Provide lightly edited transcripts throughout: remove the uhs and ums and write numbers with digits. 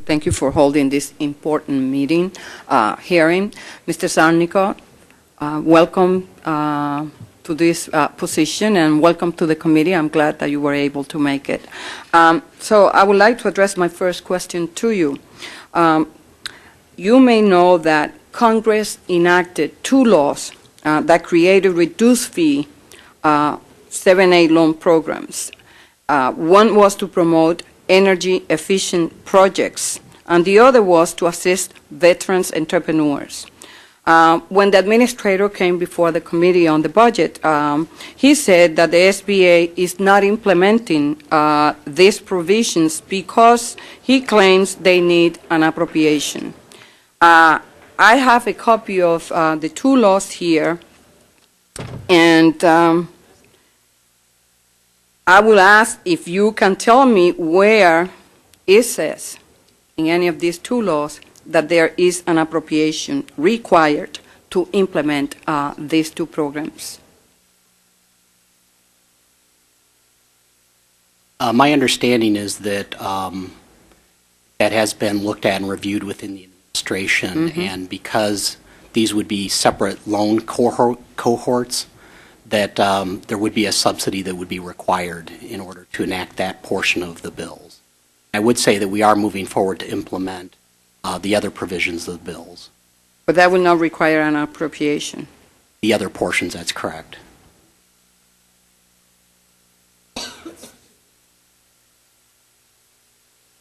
Thank you for holding this important meeting, hearing. Mr. Sarnikov, welcome to this position and welcome to the committee. I'm glad that you were able to make it. So I would like to address my first question to you. You may know that Congress enacted 2 laws that created reduced fee 7A loan programs. One was to promote energy efficient projects, and the other was to assist veterans entrepreneurs. When the administrator came before the committee on the budget, he said that the SBA is not implementing these provisions because he claims they need an appropriation. I have a copy of the 2 laws here, and I will ask if you can tell me where it says in any of these 2 laws that there is an appropriation required to implement these 2 programs. My understanding is that that has been looked at and reviewed within the administration, and because these would be separate loan cohorts, that there would be a subsidy that would be required in order to enact that portion of the bills. I would say that we are moving forward to implement the other provisions of the bills. But that will not require an appropriation. The other portions, that's correct.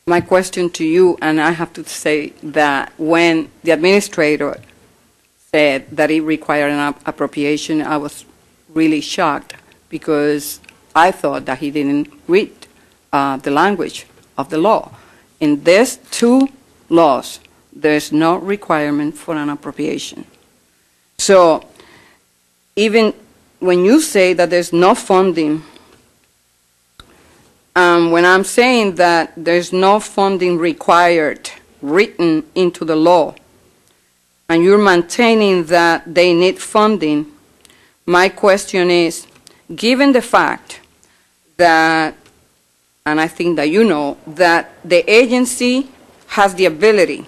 My question to you, and I have to say that when the administrator said that it required an appropriation, I was really shocked because I thought that he didn't read the language of the law. In these 2 laws, there's no requirement for an appropriation. So even when you say that there's no funding, when I'm saying that there's no funding required written into the law, and you're maintaining that they need funding, my question is, given the fact that, and I think that you know, that the agency has the ability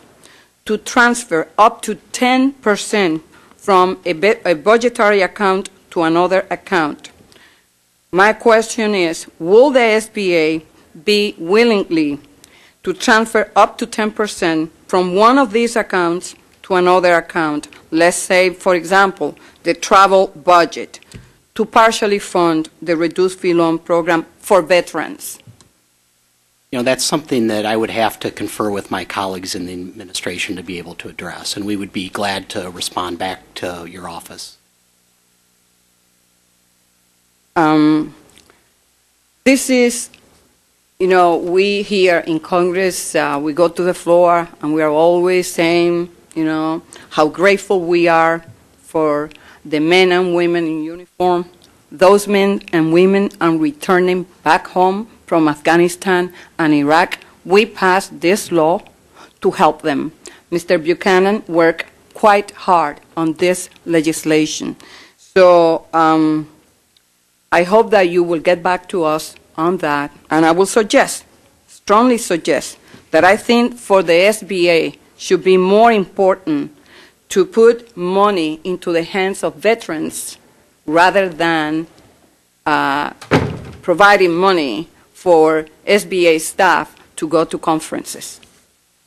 to transfer up to 10% from a budgetary account to another account, my question is, will the SBA be willingly to transfer up to 10% from one of these accounts to another account, let's say, for example, the travel budget, to partially fund the reduced fee loan program for veterans? You know, that's something that I would have to confer with my colleagues in the administration to be able to address, and we would be glad to respond back to your office. This is, you know, we here in Congress, we go to the floor and we are always saying, you know, how grateful we are for the men and women in uniform. Those men and women are returning back home from Afghanistan and Iraq. We passed this law to help them. Mr. Buchanan worked quite hard on this legislation. So I hope that you will get back to us on that. And I will suggest, strongly suggest, that I think for the SBA should be more important to put money into the hands of veterans rather than providing money for SBA staff to go to conferences.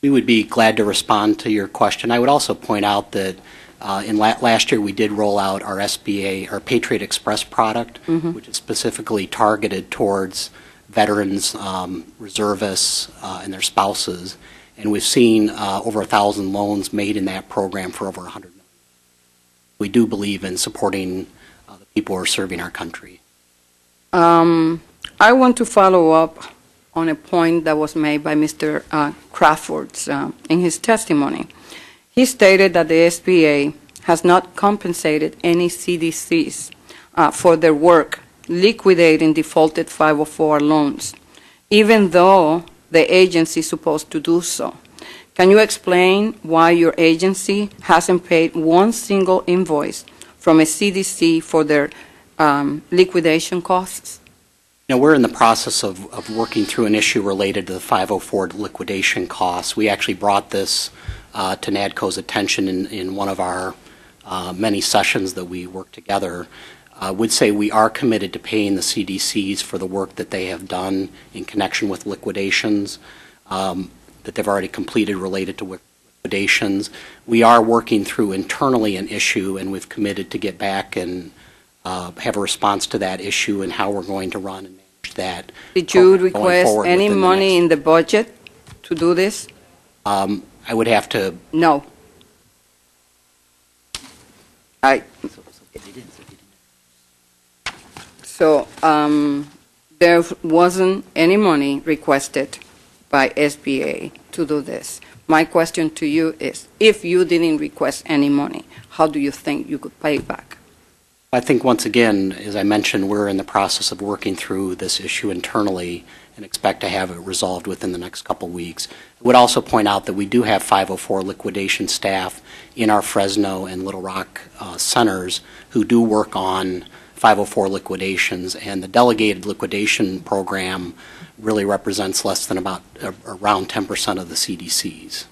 We would be glad to respond to your question. I would also point out that last year we did roll out our SBA, our Patriot Express product, which is specifically targeted towards veterans, reservists, and their spouses. And we've seen over 1,000 loans made in that program for over 100 million. We do believe in supporting the people who are serving our country. I want to follow up on a point that was made by Mr. Crawford in his testimony. He stated that the SBA has not compensated any CDCs for their work liquidating defaulted 504 loans, even though the agency is supposed to do so. Can you explain why your agency hasn't paid one single invoice from a CDC for their liquidation costs? We're in the process of working through an issue related to the 504 liquidation costs. We actually brought this to NADCO's attention in one of our many sessions that we worked together. I would say we are committed to paying the CDCs for the work that they have done in connection with liquidations that they've already completed related to liquidations. We are working through internally an issue, and we've committed to get back and have a response to that issue and how we're going to run and manage that. Did you request any money in the budget to do this? I would have to. No. So there wasn't any money requested by SBA to do this. My question to you is, if you didn't request any money, how do you think you could pay back? I think, once again, as I mentioned, we're in the process of working through this issue internally and expect to have it resolved within the next couple weeks. I would also point out that we do have 504 liquidation staff in our Fresno and Little Rock centers who do work on 504 liquidations, and the delegated liquidation program really represents less than around 10% of the CDCs.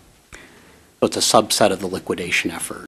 So it's a subset of the liquidation effort.